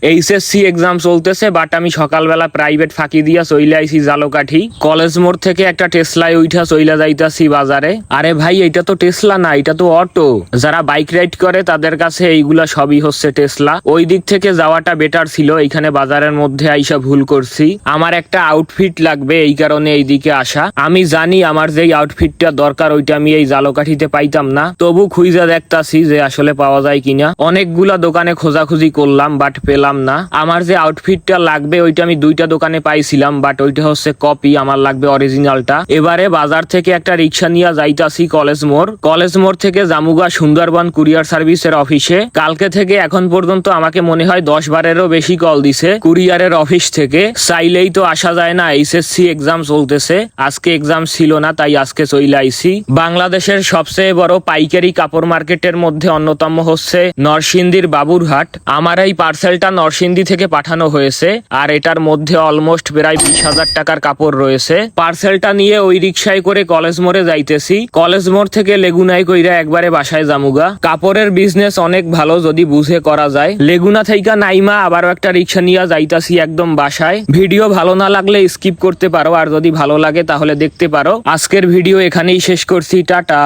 HSC exam চলতেছে, but আমি সকালবেলা প্রাইভেট ফাঁকি দিয়া চইলে আইছি জালকাঠি। কলেজ মোড় থেকে একটা টেসলায় উঠা চইলা যাইতাছি বাজারে। আরে ভাই, এটা তো টেসলা না, এটা তো অটো। যারা বাইক রাইড করে তাদের কাছে এইগুলা সবই হচ্ছে টেসলা। ওই দিক থেকে যাওয়াটা বেটার ছিল, এইখানে বাজারের মধ্যে আইসা ভুল করছি। আমার একটা আউটফিট লাগবে, এই কারণে এইদিকে আসা। আমি জানি আমার যেই আউটফিটটা দরকার ওইটা আমি এই জালকাঠিতে পাইতাম না, তবু খুঁজা দেখতাছি যে আসলে পাওয়া যায় কিনা। অনেকগুলা দোকানে খোঁজাখুঁজি করলাম, বাট পেলাম না। আমার যে আউটফিটটা লাগবে ওইটা আমি দুইটা দোকানে পাইছিলাম, বাট ওইটা হচ্ছে কপি, আমার লাগবে অরিজিনালটা। এবারে বাজার থেকে একটা রিক্সা নিয়ে যাইতাছি কলেজ মোড়। কলেজ মোড় থেকে জামুগা সুন্দরবন কুরিয়ার সার্ভিসের অফিসে। কালকে থেকে এখন পর্যন্ত আমাকে মনে হয় 10 বারেরও বেশি কল দিছে কুরিয়ারের অফিস থেকে। চাইলেই তো আসা যায় না, এইচএসসি এক্সাম চলতেছে। আজকে এক্সাম ছিল না, তাই আজকে চলে আইছি। বাংলাদেশের সবচেয়ে বড় পাইকারি কাপড় মার্কেটের মধ্যে অন্যতম হচ্ছে নরসিংদীর বাবুরহাট। আমার এই পার্সেলটা নরসিংদী থেকে পাঠানো হয়েছে, আর এটার মধ্যে অলমোস্ট প্রায় 20,000 টাকার কাপড় রয়েছে। পার্সেলটা নিয়ে ওই রিক্সায় করে কলেজ মোড়ে যাইতেছি। কলেজ মোড় থেকে লেগুনায় কইরা একবারে বাসায় জামুগা। কাপড়ের বিজনেস অনেক ভালো যদি বুঝে করা যায়। লেগুনা থেকে নাইমা আবারও একটা রিক্সা নিয়ে যাইতাছি একদম বাসায়। ভিডিও ভালো না লাগলে স্কিপ করতে পারো, আর যদি ভালো লাগে তাহলে দেখতে পারো। আজকের ভিডিও এখানেই শেষ করছি, টাটা।